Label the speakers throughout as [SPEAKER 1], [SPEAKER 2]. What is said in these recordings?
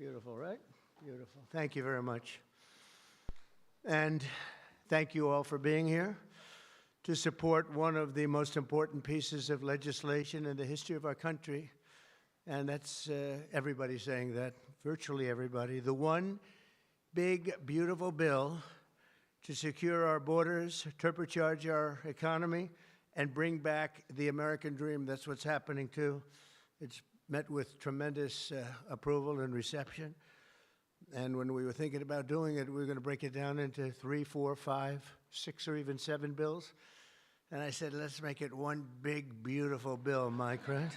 [SPEAKER 1] Beautiful, right? Beautiful. Thank you very much. And thank you all for being here to support one of the most important pieces of legislation in the history of our country. And that's everybody saying that, virtually everybody. The one big, beautiful bill to secure our borders, turbocharge our economy, and bring back the American dream. That's what's happening too. It's met with tremendous approval and reception. And when we were thinking about doing it, we were going to break it down into 3, 4, 5, 6, or even 7 bills. And I said, let's make it one big, beautiful bill, Mike, right?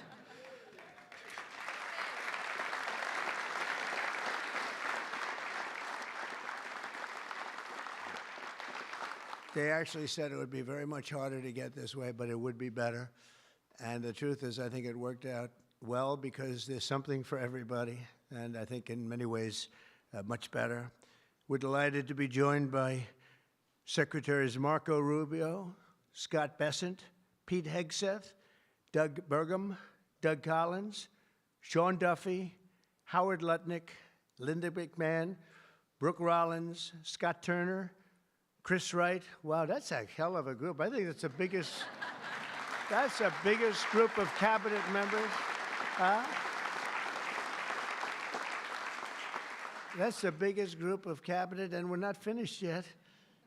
[SPEAKER 1] They actually said it would be very much harder to get this way, but it would be better. And the truth is, I think it worked out well because there's something for everybody, and I think in many ways much better. We're delighted to be joined by Secretaries Marco Rubio, Scott Bessent, Pete Hegseth, Doug Burgum, Doug Collins, Sean Duffy, Howard Lutnick, Linda McMahon, Brooke Rollins, Scott Turner, Chris Wright. Wow, that's a hell of a group. I think that's the biggest group of cabinet members. That's the biggest group of cabinet, and we're not finished yet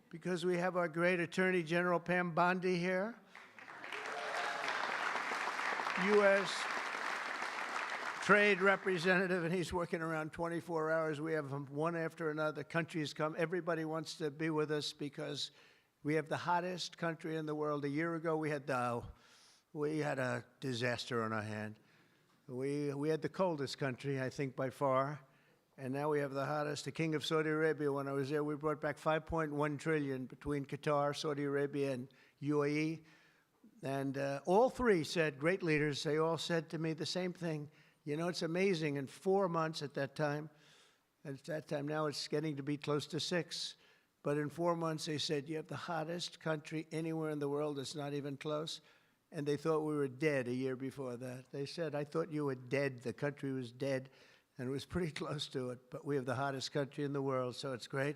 [SPEAKER 1] because we have our great Attorney General Pam Bondi here, U.S. Trade Representative, and he's working around 24 hours. We have them one after another. Countries come. Everybody wants to be with us because we have the hottest country in the world. A year ago, we had a disaster on our hand. We had the coldest country, I think, by far. And now we have the hottest. The King of Saudi Arabia, when I was there, we brought back $5.1 trillion between Qatar, Saudi Arabia, and UAE. And all three said, great leaders, they all said to me the same thing. You know, it's amazing. In 4 months at that time, now it's getting to be close to 6. But in 4 months, they said, you have the hottest country anywhere in the world. It's not even close. And they thought we were dead a year before that. They said, I thought you were dead. The country was dead. And it was pretty close to it. But we have the hottest country in the world, so it's great.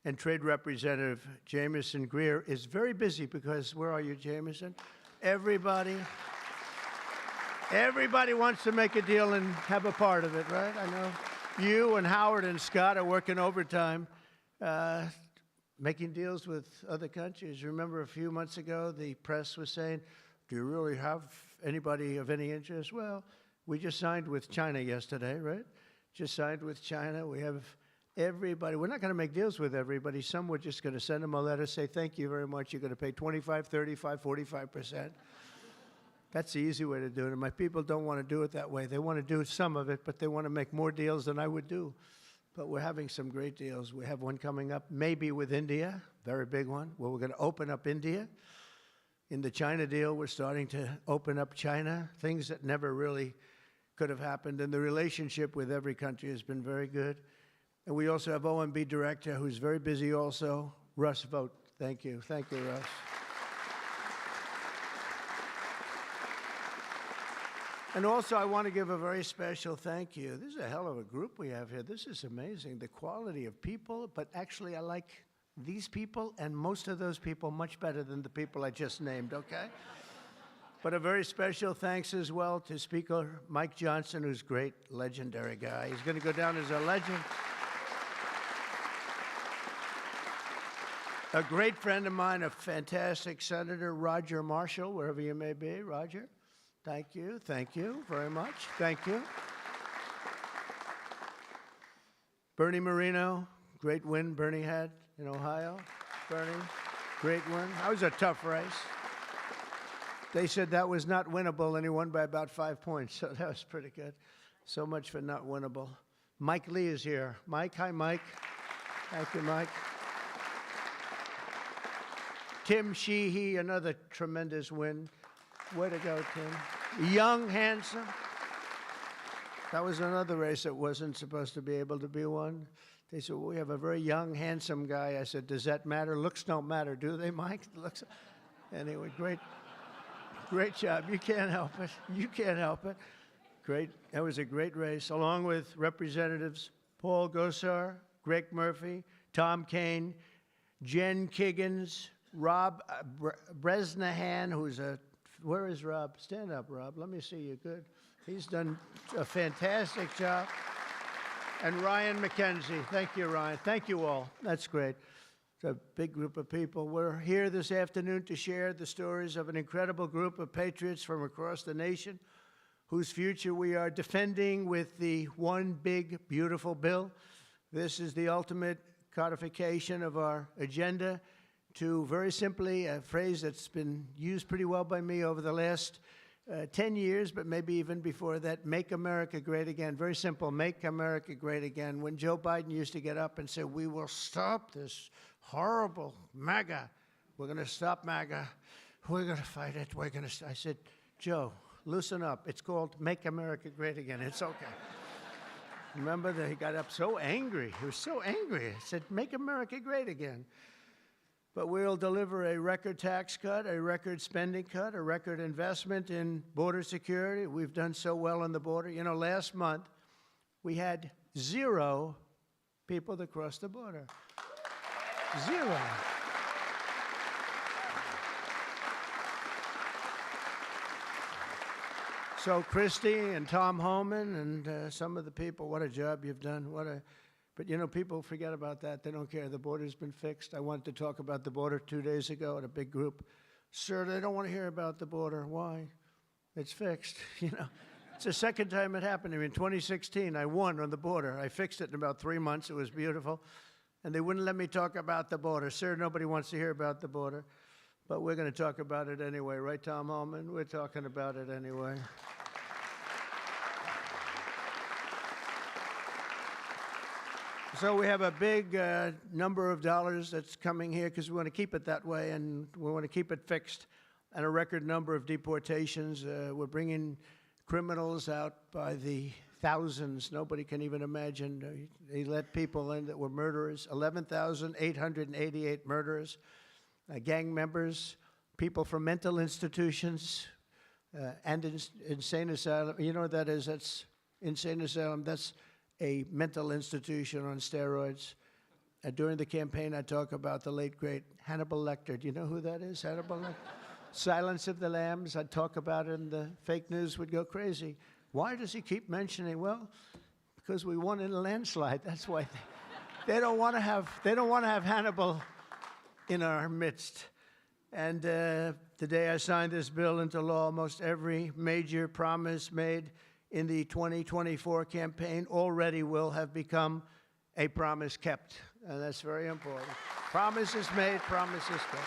[SPEAKER 1] And Trade Representative Jamieson Greer is very busy because, where are you, Jamieson? Everybody wants to make a deal and have a part of it, right? I know you and Howard and Scott are working overtime, making deals with other countries. Remember a few months ago, the press was saying, do you really have anybody of any interest? Well, we just signed with China yesterday, right? Just signed with China. We have everybody. We're not going to make deals with everybody. Some we're just going to send them a letter, say, thank you very much. You're going to pay 25, 35, 45%. That's the easy way to do it. And my people don't want to do it that way. They want to do some of it, but they want to make more deals than I would do. But we're having some great deals. We have one coming up, maybe with India, very big one, where we're going to open up India. In the China deal, we're starting to open up China, things that never really could have happened. And the relationship with every country has been very good. And we also have OMB Director, who's very busy also, Russ Vogt. Thank you. Thank you, Russ. And also, I want to give a very special thank you. This is a hell of a group we have here. This is amazing, the quality of people. But actually, I like these people and most of those people much better than the people I just named, okay? But a very special thanks as well to Speaker Mike Johnson, who's a great, legendary guy. He's going to go down as a legend. A great friend of mine, a fantastic Senator, Roger Marshall, wherever you may be. Roger, thank you very much. Thank you. Bernie Moreno, great win Bernie had in Ohio. Bernie, great win. That was a tough race. They said that was not winnable, and he won by about 5 points, so that was pretty good. So much for not winnable. Mike Lee is here. Mike, hi, Mike. Thank you, Mike. Tim Sheehy, another tremendous win. Way to go, Tim. Young, handsome. That was another race that wasn't supposed to be able to be won. They said, well, we have a very young, handsome guy. I said, does that matter? Looks don't matter, do they, Mike? Looks. Anyway, great job. You can't help it. You can't help it. Great. That was a great race, along with Representatives Paul Gosar, Greg Murphy, Tom Kane, Jen Kiggins, Rob Bresnahan, who's where is Rob? Stand up, Rob. Let me see you. Good. He's done a fantastic job. And Ryan McKenzie. Thank you, Ryan. Thank you all. That's great. It's a big group of people. We're here this afternoon to share the stories of an incredible group of patriots from across the nation whose future we are defending with the One Big Beautiful Bill. This is the ultimate codification of our agenda to, very simply, a phrase that's been used pretty well by me over the last 10 years, but maybe even before that, make America great again. Very simple, make America great again. When Joe Biden used to get up and say, we will stop this horrible MAGA. We're going to stop MAGA. We're going to fight it. I said, Joe, loosen up. It's called Make America Great Again. It's okay. Remember that he got up so angry. He was so angry. He said, make America great again. But we'll deliver a record tax cut, a record spending cut, a record investment in border security. We've done so well on the border. You know, last month, we had 0 people that crossed the border. 0. So Christy and Tom Homan and some of the people, what a job you've done. But, you know, people forget about that. They don't care. The border's been fixed. I wanted to talk about the border 2 days ago at a big group. Sir, they don't want to hear about the border. Why? It's fixed, you know. It's the second time it happened to me. In 2016, I won on the border. I fixed it in about 3 months. It was beautiful. And they wouldn't let me talk about the border. Sir, nobody wants to hear about the border. But we're going to talk about it anyway. Right, Tom Holman? We're talking about it anyway. So we have a big number of dollars that's coming here because we want to keep it that way, and we want to keep it fixed, and a record number of deportations. We're bringing criminals out by the thousands. Nobody can even imagine. They let people in that were murderers, 11,888 murderers, gang members, people from mental institutions, and insane asylum. You know what that is? That's insane asylum. That's a mental institution on steroids. During the campaign, I talk about the late, great Hannibal Lecter. Do you know who that is, Hannibal Lecter? Silence of the Lambs. I'd talk about it, and the fake news would go crazy. Why does he keep mentioning? Well, because we won in a landslide. That's why they don't want to have Hannibal in our midst. And the day I signed this bill into law, almost every major promise made in the 2024 campaign already will have become a promise kept. And that's very important. Promises made, promises kept.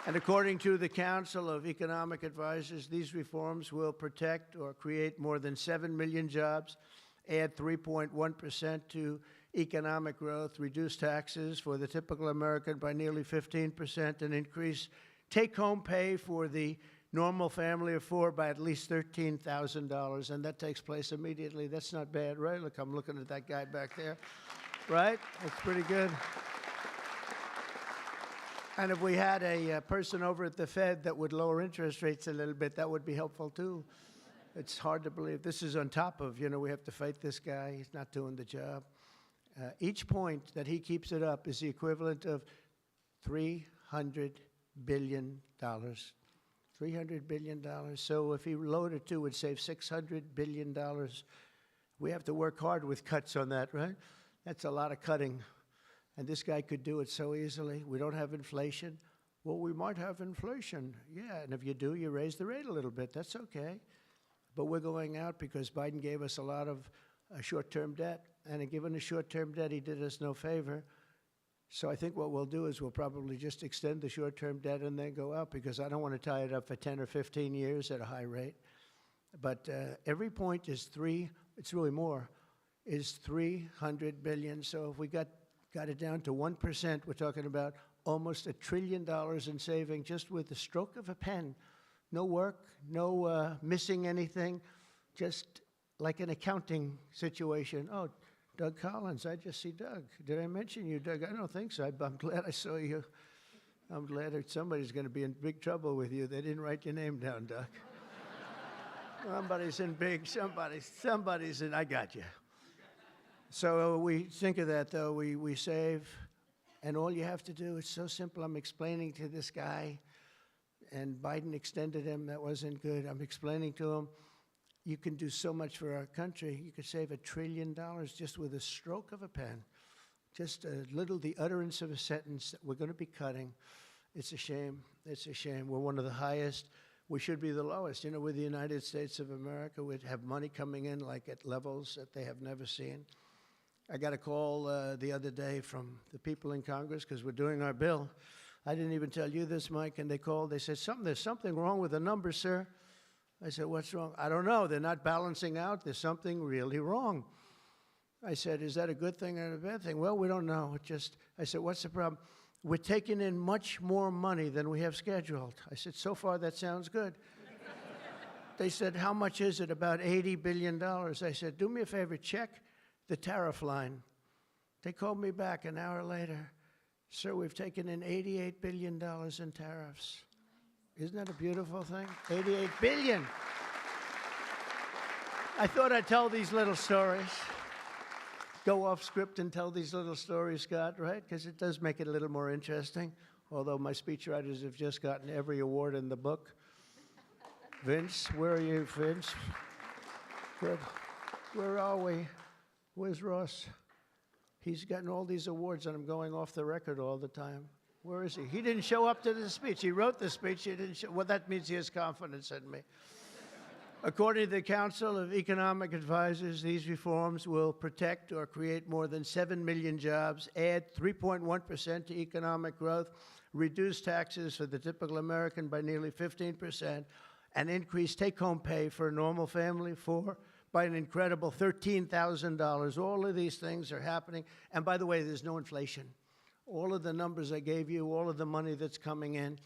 [SPEAKER 1] And according to the Council of Economic Advisors, these reforms will protect or create more than 7 million jobs, add 3.1% to economic growth, reduce taxes for the typical American by nearly 15%, and increase take-home pay for the normal family of 4 by at least $13,000, and that takes place immediately. That's not bad, right? Look, I'm looking at that guy back there, right? That's pretty good. And if we had a person over at the Fed that would lower interest rates a little bit, that would be helpful too. It's hard to believe. This is on top of, you know, we have to fight this guy. He's not doing the job. Each point that he keeps it up is the equivalent of $300 billion. $300 billion. So if he loaded 2, it would save $600 billion. We have to work hard with cuts on that, right? That's a lot of cutting. And this guy could do it so easily. We don't have inflation. Well, we might have inflation. Yeah, and if you do, you raise the rate a little bit. That's okay. But we're going out because Biden gave us a lot of short-term debt. And given the short-term debt, he did us no favor. So I think what we'll do is we'll probably just extend the short-term debt and then go out, because I don't want to tie it up for 10 or 15 years at a high rate. But every point is it's really more, is $300 billion. So if we got it down to 1%, we're talking about almost $1 trillion in saving just with the stroke of a pen. No work, no missing anything, just like an accounting situation. Oh, Doug Collins, I just see Doug. Did I mention you, Doug? I don't think so. I'm glad I saw you. I'm glad that somebody's going to be in big trouble with you. They didn't write your name down, Doug. Somebody's in big, somebody's in, I got you. So we think of that, though. We save, and all you have to do, it's so simple. I'm explaining to this guy, and Biden extended him. That wasn't good. I'm explaining to him, you can do so much for our country. You could save $1 trillion just with a stroke of a pen. Just a little, the utterance of a sentence that we're going to be cutting. It's a shame. It's a shame. We're one of the highest. We should be the lowest. You know, with the United States of America, we'd have money coming in like at levels that they have never seen. I got a call the other day from the people in Congress because we're doing our bill. I didn't even tell you this, Mike, and they called. They said, there's something wrong with the numbers, sir. I said, what's wrong? I don't know. They're not balancing out. There's something really wrong. I said, is that a good thing or a bad thing? Well, we don't know. I said, what's the problem? We're taking in much more money than we have scheduled. I said, so far that sounds good. They said, how much is it? About $80 billion. I said, do me a favor, check the tariff line. They called me back an hour later. Sir, we've taken in $88 billion in tariffs. Isn't that a beautiful thing? $88 billion. I thought I'd tell these little stories. Go off script and tell these little stories, Scott, right? Because it does make it a little more interesting. Although my speechwriters have just gotten every award in the book. Vince, where are you, Vince? Good. Where are we? Where's Ross? He's gotten all these awards, and I'm going off the record all the time. Where is he? He didn't show up to the speech. He wrote the speech. He didn't show. Well, that means he has confidence in me. According to the Council of Economic Advisors, these reforms will protect or create more than 7 million jobs, add 3.1% to economic growth, reduce taxes for the typical American by nearly 15%, and increase take-home pay for a normal family by an incredible $13,000. All of these things are happening. And by the way, there's no inflation. All of the numbers I gave you, all of the money that's coming in,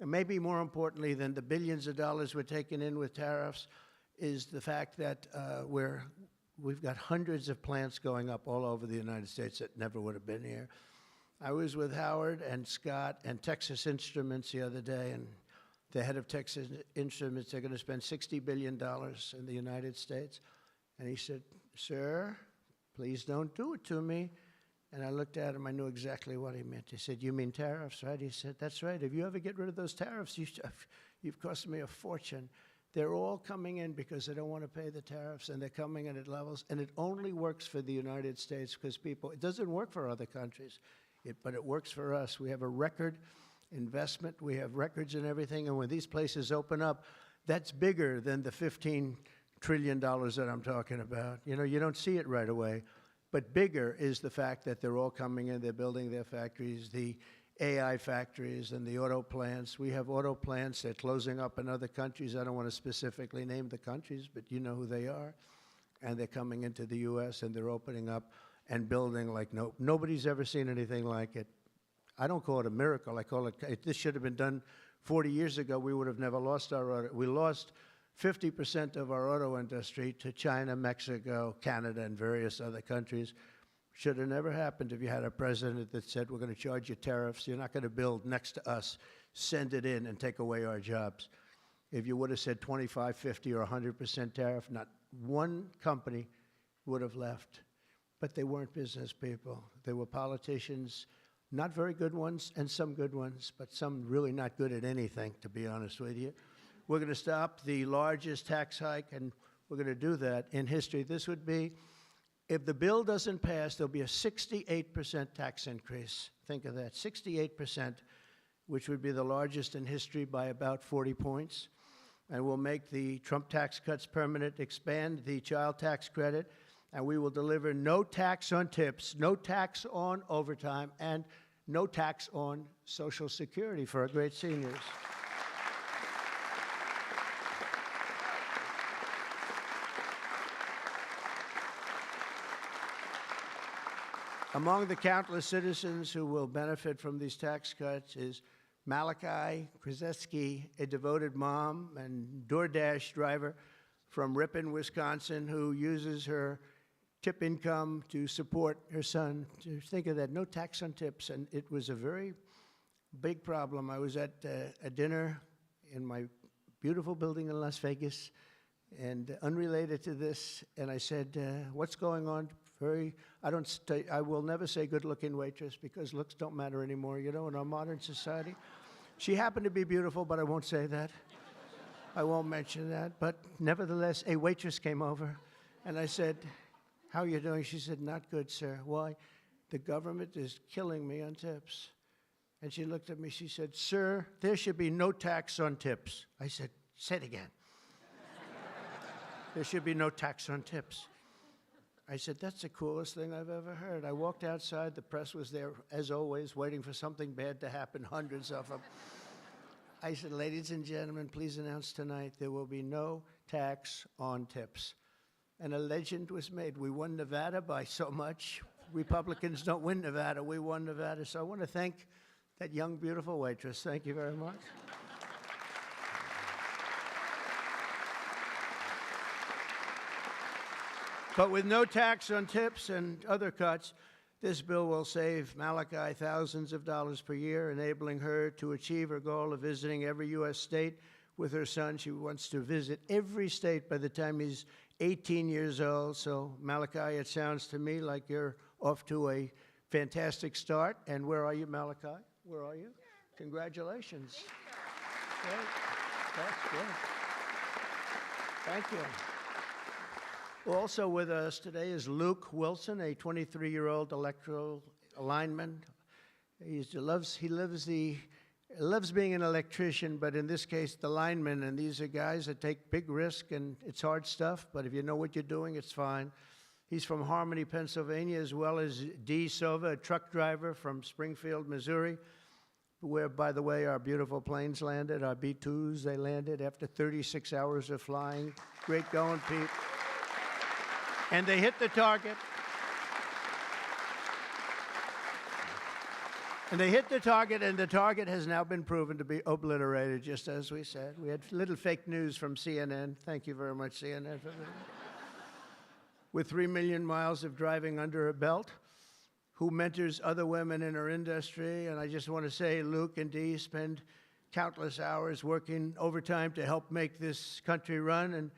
[SPEAKER 1] and maybe more importantly than the billions of dollars we're taking in with tariffs, is the fact that we've got hundreds of plants going up all over the United States that never would have been here. I was with Howard and Scott and Texas Instruments the other day, and the head of Texas Instruments, they're going to spend $60 billion in the United States. And he said, sir, please don't do it to me. And I looked at him, I knew exactly what he meant. He said, you mean tariffs, right? He said, that's right. If you ever get rid of those tariffs, you've cost me a fortune. They're all coming in because they don't want to pay the tariffs, and they're coming in at levels. And it only works for the United States because it doesn't work for other countries, but it works for us. We have a record investment. We have records and everything. And when these places open up, that's bigger than the $15 trillion that I'm talking about. You know, you don't see it right away. But bigger is the fact that they're all coming in, they're building their factories, the AI factories and the auto plants. We have auto plants, they're closing up in other countries. I don't want to specifically name the countries, but you know who they are. And they're coming into the U.S. and they're opening up and building like nobody's ever seen anything like it. I don't call it a miracle. I call it, this should have been done 40 years ago. We would have never lost our auto. We lost 50% of our auto industry to China, Mexico, Canada, and various other countries. Should have never happened if you had a president that said, we're going to charge you tariffs. You're not going to build next to us. Send it in and take away our jobs. If you would have said 25, 50, or 100% tariff, not one company would have left. But they weren't business people. They were politicians, not very good ones, and some good ones, but some really not good at anything, to be honest with you. We're going to stop the largest tax hike, and we're going to do that in history. This would be, if the bill doesn't pass, there'll be a 68% tax increase. Think of that, 68%, which would be the largest in history by about 40 points. And we'll make the Trump tax cuts permanent, expand the child tax credit, and we will deliver no tax on tips, no tax on overtime, and no tax on Social Security for our great seniors. Among the countless citizens who will benefit from these tax cuts is Malachi Krzyzewski, a devoted mom and DoorDash driver from Ripon, Wisconsin, who uses her tip income to support her son. Just think of that, no tax on tips, and it was a very big problem. I was at a dinner in my beautiful building in Las Vegas and unrelated to this, and I said, what's going on? I will never say good-looking waitress because looks don't matter anymore, you know, in our modern society. She happened to be beautiful, but I won't say that. I won't mention that, but nevertheless, a waitress came over, and I said, how are you doing? She said, not good, sir. Why? The government is killing me on tips. And she looked at me, she said, sir, there should be no tax on tips. I said, say it again. There should be no tax on tips. I said, that's the coolest thing I've ever heard. I walked outside, the press was there, as always, waiting for something bad to happen, hundreds of them. I said, ladies and gentlemen, please announce tonight there will be no tax on tips. And a legend was made. We won Nevada by so much. Republicans don't win Nevada. We won Nevada. So I want to thank that young, beautiful waitress. Thank you very much. But with no tax on tips and other cuts, this bill will save Malachi thousands of dollars per year, enabling her to achieve her goal of visiting every U.S. state with her son. She wants to visit every state by the time he's 18 years old. So, Malachi, it sounds to me like you're off to a fantastic start. And where are you, Malachi? Where are you? Congratulations. Great. That's good. Thank you. Also with us today is Luke Wilson, a 23-year-old electrical lineman. He loves being an electrician, but in this case, the lineman. And these are guys that take big risk, and it's hard stuff. But if you know what you're doing, it's fine. He's from Harmony, Pennsylvania, as well as Dee Sova, a truck driver from Springfield, Missouri, where, by the way, our beautiful planes landed, our B-2s. They landed after 36 hours of flying. Great going, Pete. And they hit the target. And they hit the target, and the target has now been proven to be obliterated, just as we said. We had little fake news from CNN. Thank you very much, CNN, for that. With 3 million miles of driving under her belt, who mentors other women in her industry. And I just want to say, Luke and Dee spend countless hours working overtime to help make this country run. And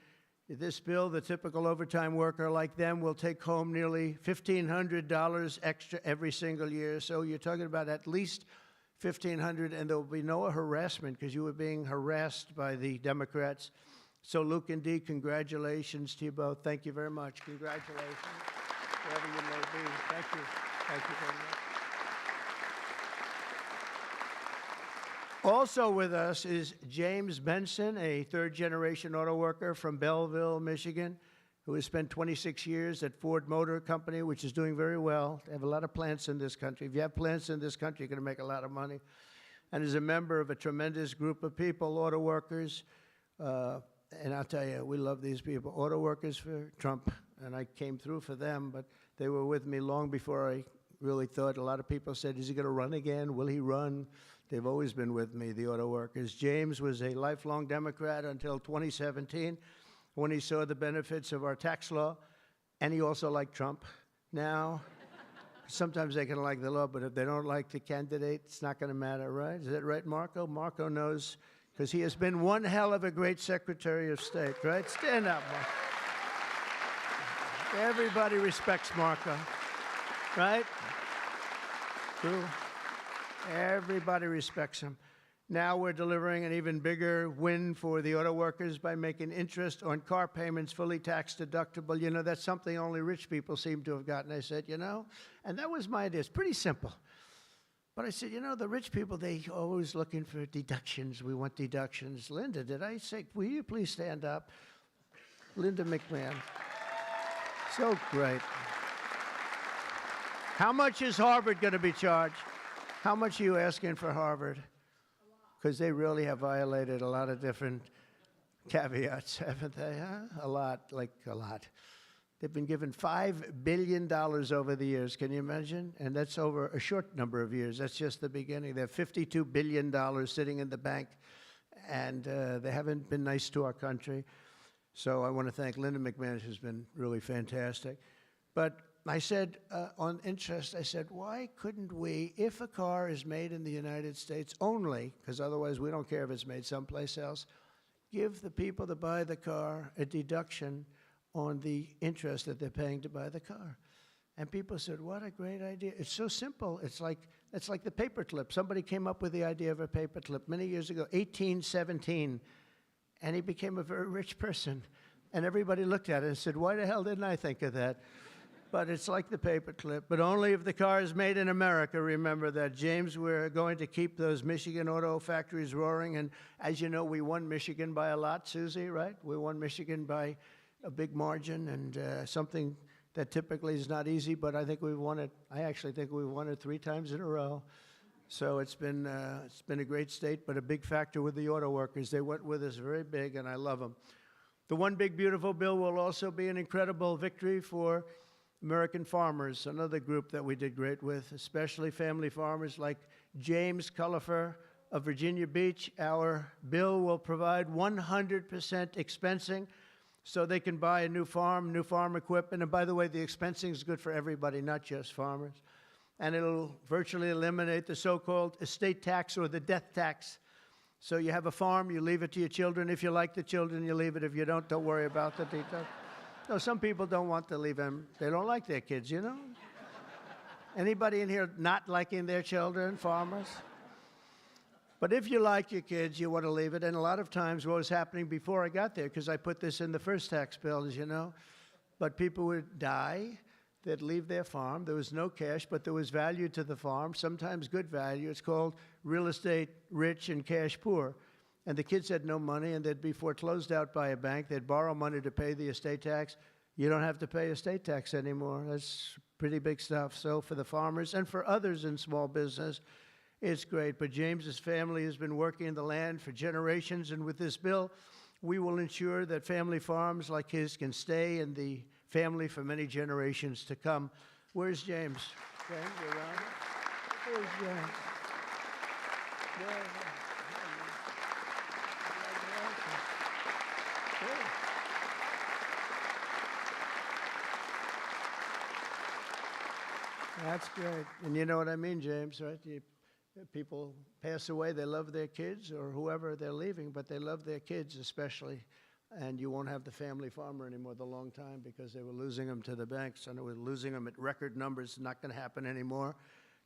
[SPEAKER 1] this bill, the typical overtime worker like them will take home nearly $1,500 extra every single year. So you're talking about at least $1,500, and there will be no harassment because you were being harassed by the Democrats. So Luke and Dee, congratulations to you both. Thank you very much. Congratulations, wherever you may be. Thank you. Thank you very much. Also with us is James Benson, a third-generation auto worker from Belleville, Michigan, who has spent 26 years at Ford Motor Company, which is doing very well. They have a lot of plants in this country. If you have plants in this country, you're going to make a lot of money. And is a member of a tremendous group of people, auto workers. And I'll tell you, we love these people. Auto workers for Trump, and I came through for them, but they were with me long before I really thought. A lot of people said, is he going to run again? Will he run? They've always been with me, the auto workers. James was a lifelong Democrat until 2017 when he saw the benefits of our tax law, and he also liked Trump. Now, sometimes they can like the law, but if they don't like the candidate, it's not going to matter, right? Is that right, Marco? Marco knows, because he has been one hell of a great Secretary of State, right? Stand up, Marco. Everybody respects Marco, right? True. Everybody respects him. Now we're delivering an even bigger win for the auto workers by making interest on car payments fully tax deductible. You know, that's something only rich people seem to have gotten. I said, you know, and that was my idea. It's pretty simple. But I said, you know, the rich people, they always looking for deductions. We want deductions. Linda, did I say, will you please stand up? Linda McMahon. So great. How much is Harvard going to be charged? How much are you asking for Harvard? Because they really have violated a lot of different caveats, haven't they? Huh? A lot, like a lot. They've been given $5 billion over the years. Can you imagine? And that's over a short number of years. That's just the beginning. They have $52 billion sitting in the bank, and they haven't been nice to our country. So I want to thank Linda McMahon, who's been really fantastic. But I said, on interest, I said, why couldn't we, if a car is made in the United States only, because otherwise we don't care if it's made someplace else, give the people that buy the car a deduction on the interest that they're paying to buy the car. And people said, what a great idea. It's so simple. It's like the paperclip. Somebody came up with the idea of a paperclip many years ago, 1817, and he became a very rich person. And everybody looked at it and said, why the hell didn't I think of that? But it's like the paperclip, but only if the car is made in America. Remember that, James. We're going to keep those Michigan auto factories roaring. And as you know, we won Michigan by a lot, Susie, right? We won Michigan by a big margin, and something that typically is not easy, but I think we've won it. I actually think we've won it 3 times in a row. So it's been a great state, but a big factor with the auto workers. They went with us very big, and I love them. The One Big Beautiful Bill will also be an incredible victory for American farmers, another group that we did great with, especially family farmers like James Cullifer of Virginia Beach. Our bill will provide 100% expensing so they can buy a new farm equipment. And by the way, the expensing is good for everybody, not just farmers. And it'll virtually eliminate the so-called estate tax or the death tax. So you have a farm, you leave it to your children. If you like the children, you leave it. If you don't worry about the details. No, some people don't want to leave them. They don't like their kids, you know? Anybody in here not liking their children, farmers? But if you like your kids, you want to leave it. And a lot of times what was happening before I got there, because I put this in the first tax bill, as you know, but people would die, they'd leave their farm. There was no cash, but there was value to the farm, sometimes good value. It's called real estate rich and cash poor. And the kids had no money, and they'd be foreclosed out by a bank. They'd borrow money to pay the estate tax. You don't have to pay estate tax anymore. That's pretty big stuff. So for the farmers and for others in small business, it's great. But James's family has been working in the land for generations, and with this bill, we will ensure that family farms like his can stay in the family for many generations to come. Where's James? James, you around? Where's James? That's great. And you know what I mean, James, right? People pass away, they love their kids or whoever they're leaving, but they love their kids especially. And you won't have the family farmer anymore the long time because they were losing them to the banks, and they were losing them at record numbers. Not going to happen anymore.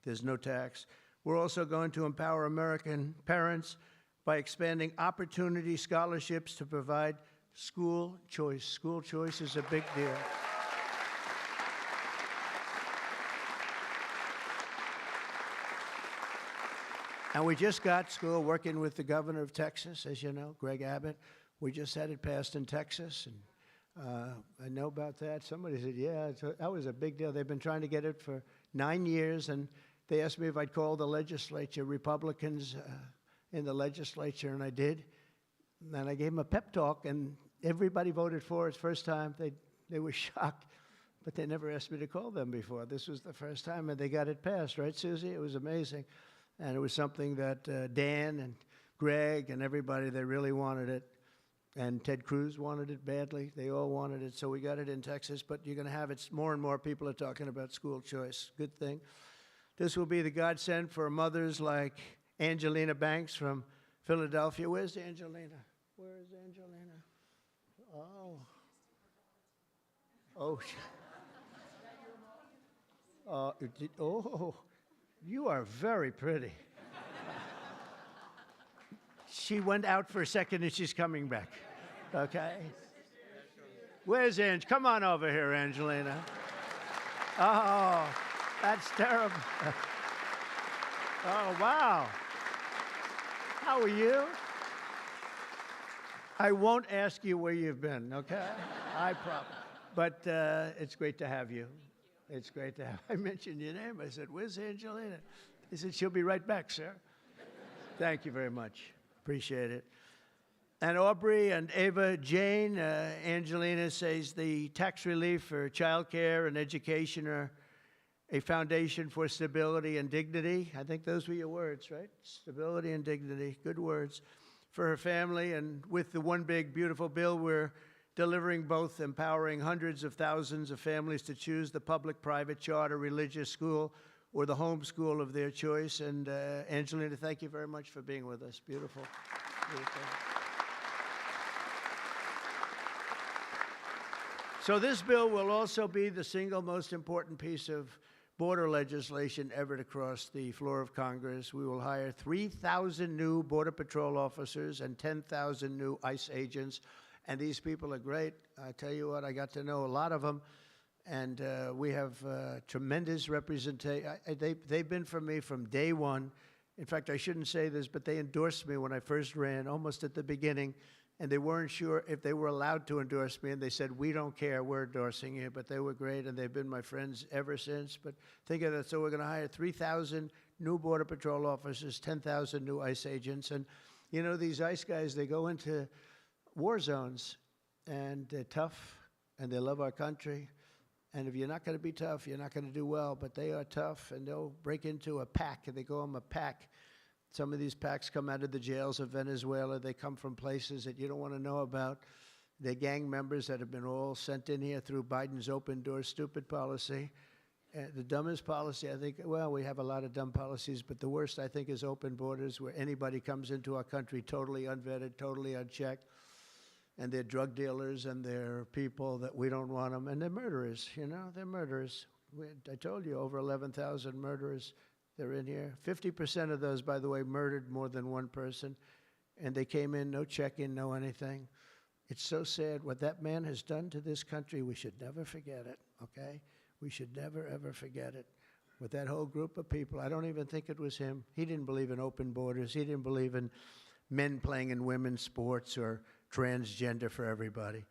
[SPEAKER 1] There's no tax. We're also going to empower American parents by expanding opportunity scholarships to provide school choice. School choice is a big deal. And we just got school working with the governor of Texas, as you know, Greg Abbott. We just had it passed in Texas, and I know about that. Somebody said, yeah, that was a big deal. They've been trying to get it for 9 years, and they asked me if I'd call the legislature, Republicans in the legislature, and I did. And I gave them a pep talk, and everybody voted for it. First time, they were shocked, but they never asked me to call them before. This was the first time, and they got it passed, right, Susie? It was amazing. And it was something that Dan and Greg and everybody, they really wanted it. And Ted Cruz wanted it badly. They all wanted it, so we got it in Texas. But you're going to have it. More and more people are talking about school choice. Good thing. This will be the godsend for mothers like Angelina Banks from Philadelphia. Where's Angelina? Where is Angelina? Oh, you are very pretty. She went out for a second and she's coming back. Okay? Where's Ange? Come on over here, Angelina. Oh, that's terrible. Oh, wow. How are you? I won't ask you where you've been, okay? I promise. But it's great to have you. It's great to have. I mentioned your name. I said, where's Angelina? He said, she'll be right back, sir. Thank you very much. Appreciate it. And Aubrey and Ava Jane, Angelina says the tax relief for child care and education are a foundation for stability and dignity. I think those were your words, right? Stability and dignity. Good words for her family. And with the One Big Beautiful Bill, we're delivering both, empowering hundreds of thousands of families to choose the public, private, charter, religious school or the home school of their choice. And Angelina, thank you very much for being with us. Beautiful. Beautiful. So this bill will also be the single most important piece of border legislation ever to cross the floor of Congress. We will hire 3,000 new Border Patrol officers and 10,000 new ICE agents. And these people are great. I tell you what, I got to know a lot of them. And we have tremendous representation. They've been for me from day one. In fact, I shouldn't say this, but they endorsed me when I first ran, almost at the beginning. And they weren't sure if they were allowed to endorse me, and they said, we don't care, we're endorsing you. But they were great, and they've been my friends ever since. But think of that, so we're gonna hire 3,000 new Border Patrol officers, 10,000 new ICE agents. And you know, these ICE guys, they go into war zones, and they're tough, and they love our country. And if you're not gonna be tough, you're not gonna do well, but they are tough, and they'll break into a pack, and they call them a pack. Some of these packs come out of the jails of Venezuela. They come from places that you don't want to know about. They're gang members that have been all sent in here through Biden's open door stupid policy. The dumbest policy, I think, well, we have a lot of dumb policies, but the worst, I think, is open borders, where anybody comes into our country totally unvetted, totally unchecked. And they're drug dealers, and they're people that we don't want them. And they're murderers, you know, they're murderers. I told you, over 11,000 murderers. They're in here. 50% of those, by the way, murdered more than one person. And they came in, no check-in, no anything. It's so sad. What that man has done to this country, we should never forget it, okay? We should never, ever forget it. With that whole group of people, I don't even think it was him. He didn't believe in open borders. He didn't believe in men playing in women's sports or transgender for everybody.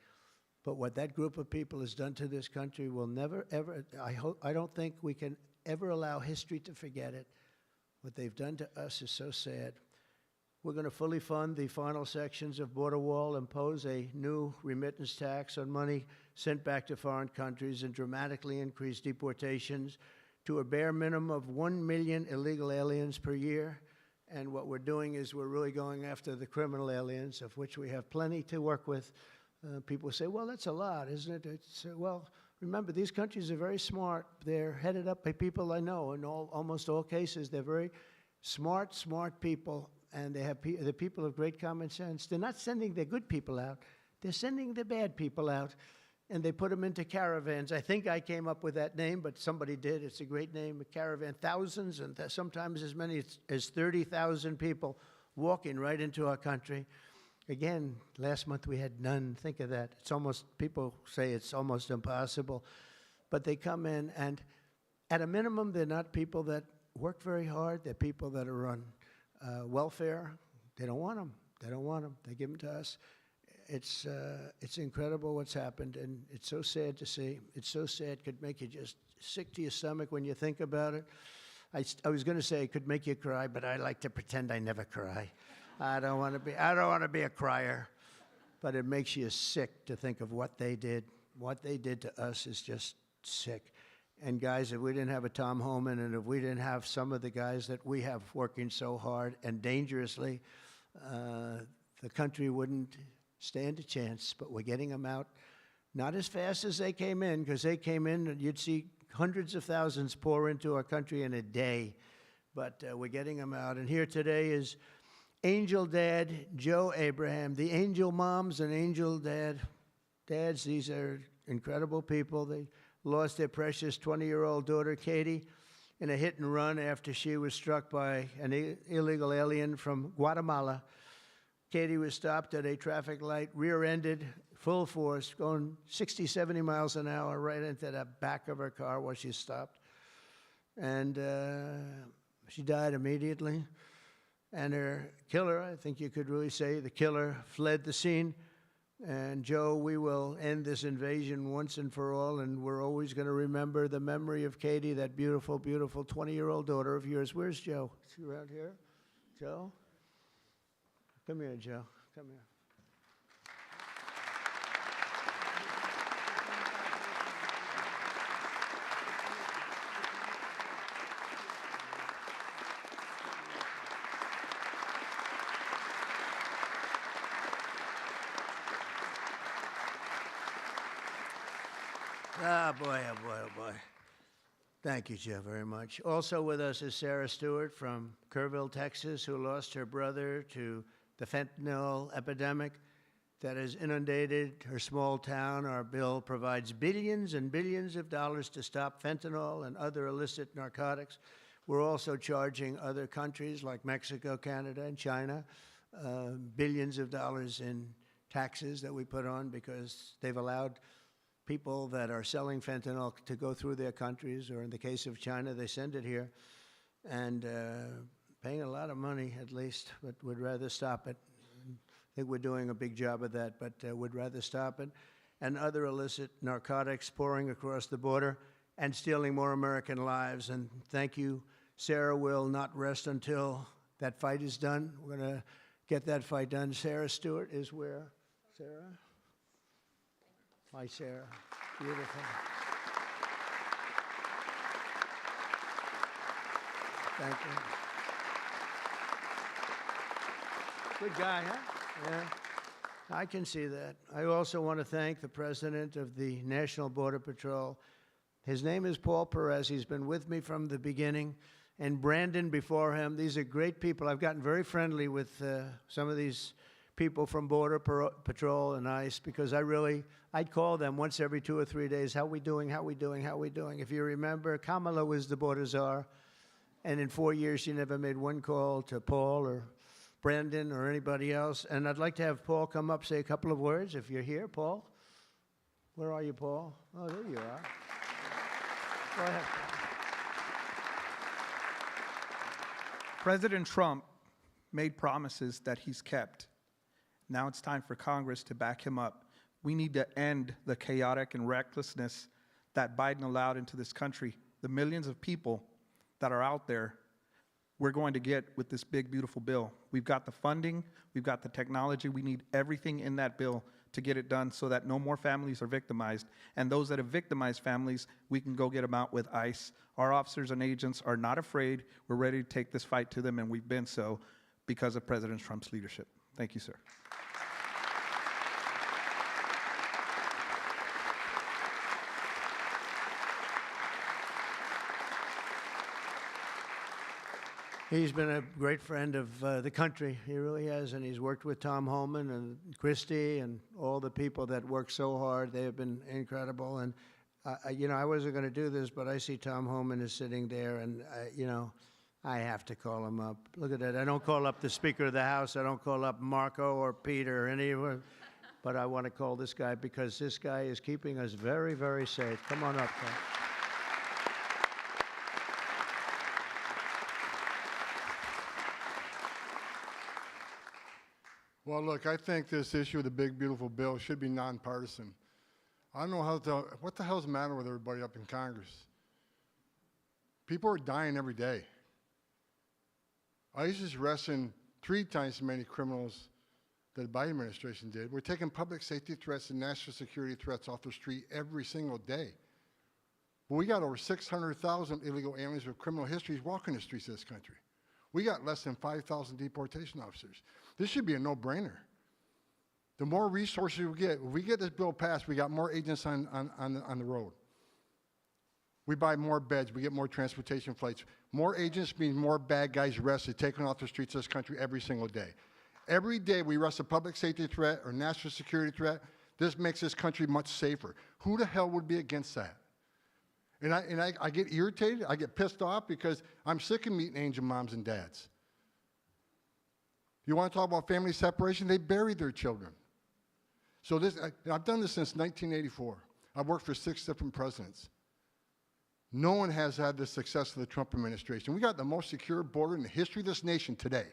[SPEAKER 1] But what that group of people has done to this country will never, ever, I don't think we can ever allow history to forget it. What they've done to us is so sad. We're going to fully fund the final sections of Border Wall, impose a new remittance tax on money sent back to foreign countries, and dramatically increase deportations to a bare minimum of 1 million illegal aliens per year. And what we're doing is we're really going after the criminal aliens, of which we have plenty to work with. People say, well, that's a lot, isn't it? Well, remember, these countries are very smart. They're headed up by people I know. In almost all cases, they're very smart people, and they're people of great common sense. They're not sending their good people out. They're sending the bad people out, and they put them into caravans. I think I came up with that name, but somebody did. It's a great name, a caravan. Thousands, and sometimes as many as 30,000 people walking right into our country. Again, last month we had none. Think of that. It's almost, people say it's almost impossible. But they come in, and at a minimum, they're not people that work very hard. They're people that are on welfare. They don't want them. They don't want them. They give them to us. It's incredible what's happened, and it's so sad to see. It's so sad. It could make you just sick to your stomach when you think about it. I was going to say it could make you cry, but I like to pretend I never cry. I don't want to be a crier, but it makes you sick to think of what they did. What they did to us is just sick. And guys, if we didn't have a Tom Homan, and if we didn't have some of the guys that we have working so hard and dangerously, the country wouldn't stand a chance. But we're getting them out, not as fast as they came in, because they came in and you'd see hundreds of thousands pour into our country in a day. But we're getting them out. And here today is Angel Dad Joe Abraham, the Angel Moms and Angel Dads. These are incredible people. They lost their precious 20-year-old daughter, Katie, in a hit and run after she was struck by an illegal alien from Guatemala. Katie was stopped at a traffic light, rear-ended, full force, going 60, 70 miles an hour right into the back of her car while she stopped. And she died immediately. And her killer, I think you could really say the killer, fled the scene. And Joe, we will end this invasion once and for all, and we're always going to remember the memory of Katie, that beautiful, beautiful 20-year-old daughter of yours. Where's Joe? Is he around here? Joe? Come here, Joe. Come here. Ah, boy, oh, boy, oh, boy. Thank you, Joe, very much. Also with us is Sarah Stewart from Kerrville, Texas, who lost her brother to the fentanyl epidemic. that has inundated her small town. Our bill provides billions and billions of dollars to stop fentanyl and other illicit narcotics. We're also charging other countries like Mexico, Canada, and China billions of dollars in taxes that we put on because they've allowed people that are selling fentanyl to go through their countries, or in the case of China, they send it here, and paying a lot of money at least, but would rather stop it. I think we're doing a big job of that, but would rather stop it. And other illicit narcotics pouring across the border and stealing more American lives. And thank you. Sarah will not rest until that fight is done. We're going to get that fight done. Sarah Stewart is where? Sarah? Hi, Sarah. Beautiful. Thank you. Good guy, huh? Yeah, I can see that. I also want to thank the president of the National Border Patrol. His name is Paul Perez. He's been with me from the beginning. And Brandon before him. These are great people. I've gotten very friendly with some of these people from Border Patrol and ICE because I'd call them once every 2 or 3 days. How we doing? How we doing? How we doing? If you remember, Kamala was the border czar. And in 4 years, she never made one call to Paul or Brandon or anybody else. And I'd like to have Paul come up, say a couple of words, if you're here. Paul? Where are you, Paul? Oh, there you are. Go ahead, Paul.
[SPEAKER 2] President Trump made promises that he's kept. Now it's time for Congress to back him up. We need to end the chaotic and recklessness that Biden allowed into this country. The millions of people that are out there, we're going to get with this big, beautiful bill. We've got the funding, we've got the technology, we need everything in that bill to get it done so that no more families are victimized. And those that have victimized families, we can go get them out with ICE. Our officers and agents are not afraid. We're ready to take this fight to them, and we've been so because of President Trump's leadership. Thank you, sir.
[SPEAKER 1] He's been a great friend of the country. He really has, and he's worked with Tom Homan and Christie and all the people that work so hard. They have been incredible. And, you know, I wasn't going to do this, but I see Tom Homan is sitting there, and, you know, I have to call him up. Look at that. I don't call up the Speaker of the House. I don't call up Marco or Peter or anyone. But I want to call this guy because this guy is keeping us very, very safe. Come on up, Tom.
[SPEAKER 3] Well, look, I think this issue of the big, beautiful bill should be nonpartisan. I don't know what the hell's the matter with everybody up in Congress? People are dying every day. ICE is arresting 3 times as many criminals that the Biden administration did. We're taking public safety threats and national security threats off the street every single day. But we got over 600,000 illegal aliens with criminal histories walking the streets of this country. We got less than 5,000 deportation officers. This should be a no-brainer. The more resources we get, if we get this bill passed, we got more agents on the road. We buy more beds, we get more transportation flights. More agents means more bad guys arrested, taken off the streets of this country every single day. Every day we arrest a public safety threat or national security threat, this makes this country much safer. Who the hell would be against that? And I get irritated, I get pissed off because I'm sick of meeting angel moms and dads. You want to talk about family separation? They buried their children. So I've done this since 1984. I've worked for 6 different presidents. No one has had the success of the Trump administration. We got the most secure border in the history of this nation today.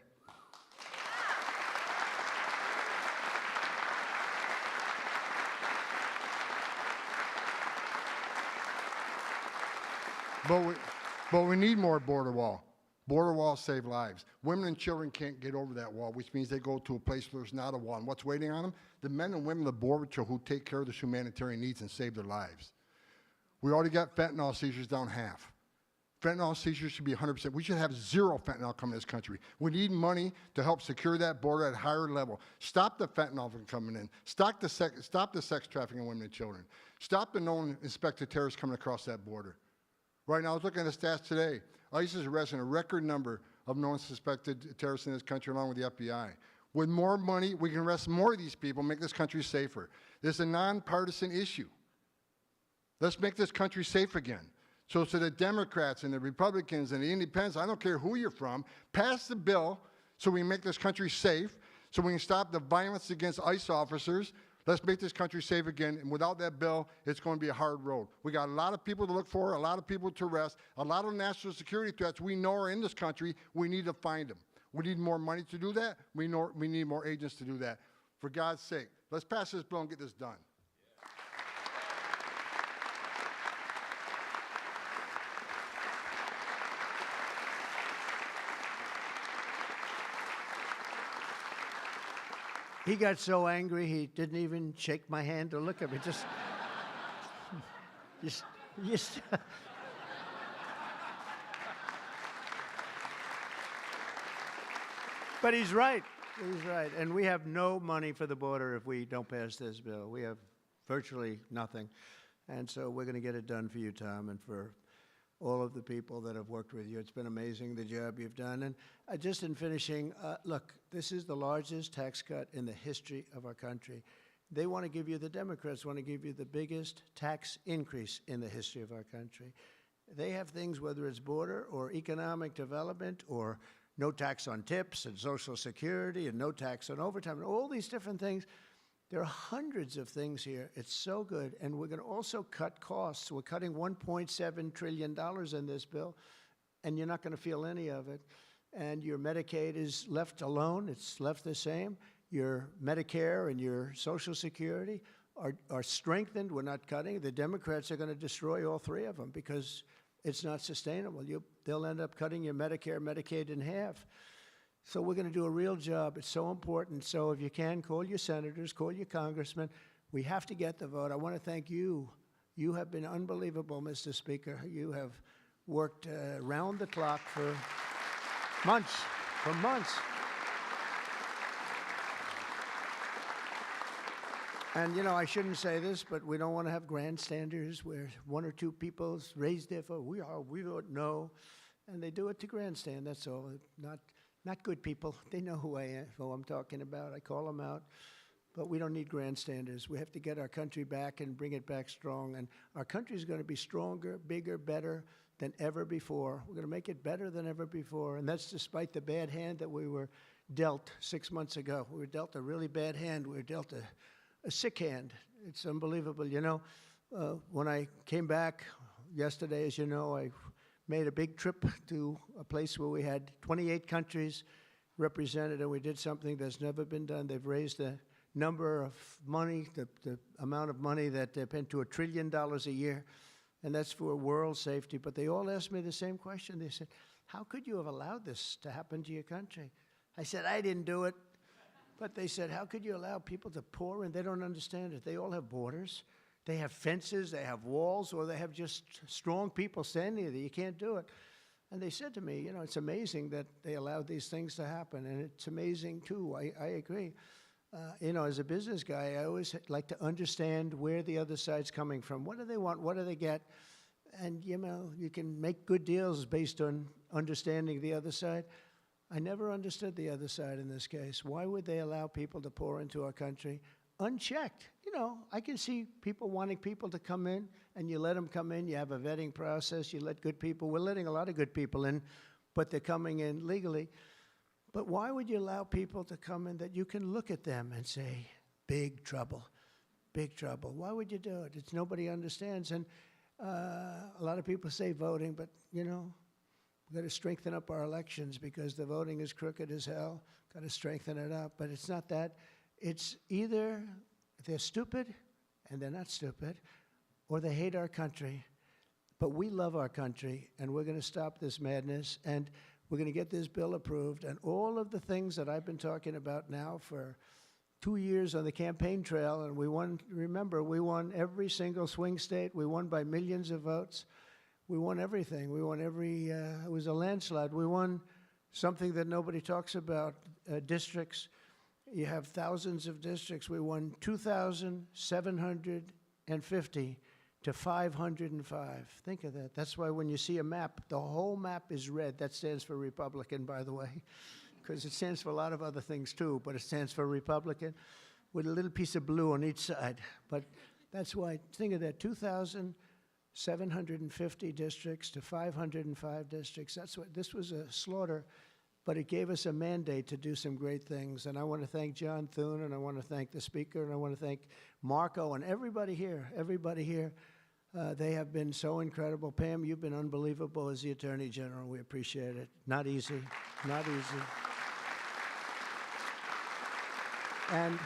[SPEAKER 3] But we need more border wall. Border walls save lives. Women and children can't get over that wall, which means they go to a place where there's not a wall. And what's waiting on them? The men and women of the Border Patrol who take care of the humanitarian needs and save their lives. We already got fentanyl seizures down half. Fentanyl seizures should be 100%. We should have 0 fentanyl coming to this country. We need money to help secure that border at a higher level. Stop the fentanyl from coming in. Stop the sex trafficking of women and children. Stop the known inspected terrorists coming across that border. Right now, I was looking at the stats today. ICE is arresting a record number of known suspected terrorists in this country along with the FBI. With more money, we can arrest more of these people, make this country safer. This is a nonpartisan issue. Let's make this country safe again. So to the Democrats and the Republicans and the Independents, I don't care who you're from, pass the bill so we make this country safe, so we can stop the violence against ICE officers. Let's make this country safe again, and without that bill, it's going to be a hard road. We got a lot of people to look for, a lot of people to arrest, a lot of national security threats we know are in this country. We need to find them. We need more money to do that. We need more agents to do that. For God's sake, let's pass this bill and get this done.
[SPEAKER 1] He got so angry he didn't even shake my hand or look at me. Just But he's right. He's right. And we have no money for the border if we don't pass this bill. We have virtually nothing. And so we're going to get it done for you, Tom, and for all of the people that have worked with you. It's been amazing, the job you've done. And just in finishing, look, this is the largest tax cut in the history of our country. They want to give you, the Democrats want to give you the biggest tax increase in the history of our country. They have things, whether it's border or economic development or no tax on tips and Social Security and no tax on overtime, and all these different things. There are hundreds of things here. It's so good. And we're going to also cut costs. We're cutting $1.7 trillion in this bill, and you're not going to feel any of it. And your Medicaid is left alone. It's left the same. Your Medicare and your Social Security are strengthened. We're not cutting. The Democrats are going to destroy all three of them because it's not sustainable. They'll end up cutting your Medicare, Medicaid in half. So we're going to do a real job. It's so important. So if you can, call your senators, call your congressmen. We have to get the vote. I want to thank you. You have been unbelievable, Mr. Speaker. You have worked round the clock for months, And, you know, I shouldn't say this, but we don't want to have grandstanders where one or two people raise their vote. We don't know. And they do it to grandstand, that's all. Not good people. They know who I'm talking about. I call them out. But we don't need grandstanders. We have to get our country back and bring it back strong. And our country is going to be stronger, bigger, better than ever before. We're going to make it better than ever before. And that's despite the bad hand that we were dealt 6 months ago. We were dealt a really bad hand. We were dealt a sick hand. It's unbelievable. You know, when I came back yesterday, as you know, I made a big trip to a place where we had 28 countries represented, and we did something that's never been done. They've raised the number of money, the amount of money that they spend to $1 trillion a year, and that's for world safety. But they all asked me the same question. They said, how could you have allowed this to happen to your country? I said, I didn't do it. But they said, how could you allow people to pour in? They don't understand it. They all have borders. They have fences, they have walls, or they have just strong people standing there. You can't do it. And they said to me, you know, it's amazing that they allowed these things to happen. And it's amazing, too. I agree. You know, as a business guy, I always like to understand where the other side's coming from. What do they want? What do they get? And, you know, you can make good deals based on understanding the other side. I never understood the other side in this case. Why would they allow people to pour into our country unchecked? You know, I can see people wanting people to come in, and you let them come in. You have a vetting process. You let good people. We're letting a lot of good people in, but they're coming in legally. But why would you allow people to come in that you can look at them and say, big trouble, big trouble? Why would you do it? It's nobody understands. And a lot of people say voting, but, you know, we've got to strengthen up our elections because the voting is crooked as hell. Got to strengthen it up. But it's not that. It's either they're stupid and they're not stupid, or they hate our country. But we love our country, and we're going to stop this madness, and we're going to get this bill approved. And all of the things that I've been talking about now for 2 years on the campaign trail, and we won, remember, we won every single swing state. We won by millions of votes. We won everything. We won every, it was a landslide. We won something that nobody talks about, districts. You have thousands of districts. We won 2,750 to 505. Think of that. That's why when you see a map, the whole map is red. That stands for Republican, by the way. because it stands for a lot of other things too, but it stands for Republican with a little piece of blue on each side. But that's why, think of that, 2,750 districts to 505 districts. That's what, this was a slaughter, but it gave us a mandate to do some great things. And I want to thank John Thune, and I want to thank the speaker, and I want to thank Marco and everybody here, they have been so incredible. Pam, you've been unbelievable as the Attorney General. We appreciate it. Not easy, not easy. And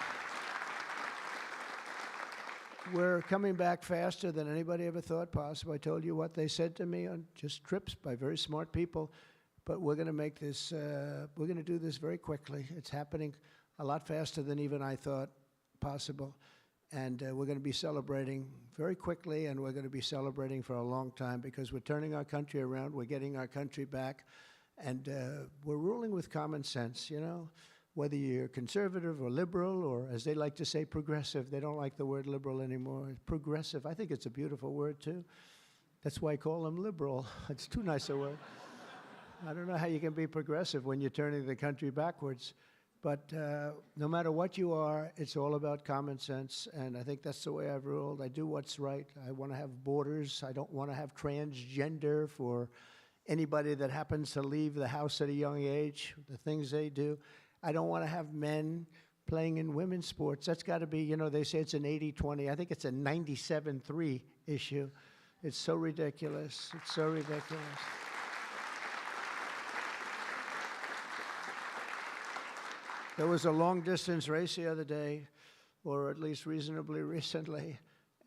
[SPEAKER 1] we're coming back faster than anybody ever thought possible. I told you what they said to me on just trips by very smart people, but we're going to make this, we're going to do this very quickly. It's happening a lot faster than even I thought possible. And we're going to be celebrating very quickly, and we're going to be celebrating for a long time because we're turning our country around, we're getting our country back, and we're ruling with common sense, you know? Whether you're conservative or liberal, or as they like to say, progressive. They don't like the word liberal anymore. Progressive, I think it's a beautiful word too. That's why I call them liberal. It's too nice a word. I don't know how you can be progressive when you're turning the country backwards. But no matter what you are, it's all about common sense, and I think that's the way I've ruled. I do what's right. I want to have borders. I don't want to have transgender for anybody that happens to leave the house at a young age, the things they do. I don't want to have men playing in women's sports. That's got to be, you know, they say it's an 80-20. I think it's a 97-3 issue. It's so ridiculous. It's so ridiculous. There was a long-distance race the other day, or at least reasonably recently,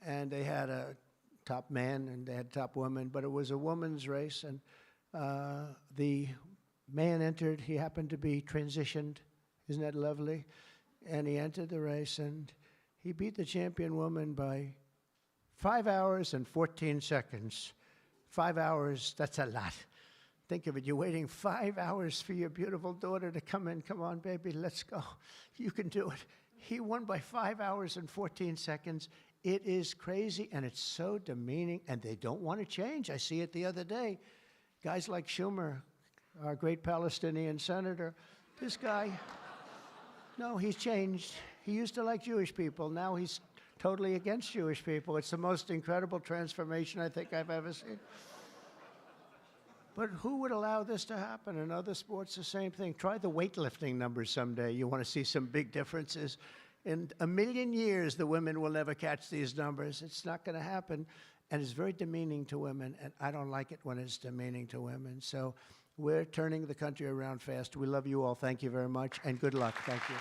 [SPEAKER 1] and they had a top man and they had top woman, but it was a woman's race, and the man entered. He happened to be transitioned. Isn't that lovely? And he entered the race, and he beat the champion woman by 5 hours and 14 seconds. 5 hours, that's a lot. Think of it, you're waiting 5 hours for your beautiful daughter to come in. Come on, baby, let's go. You can do it. He won by 5 hours and 14 seconds. It is crazy, and it's so demeaning, and they don't want to change. I see it the other day. Guys like Schumer, our great Palestinian senator, this guy, no, he's changed. He used to like Jewish people. Now he's totally against Jewish people. It's the most incredible transformation I think I've ever seen. But who would allow this to happen? In other sports, the same thing. Try the weightlifting numbers someday. You want to see some big differences. In a million years, the women will never catch these numbers. It's not going to happen. And it's very demeaning to women, and I don't like it when it's demeaning to women. So we're turning the country around fast. We love you all. Thank you very much, and good luck. Thank you.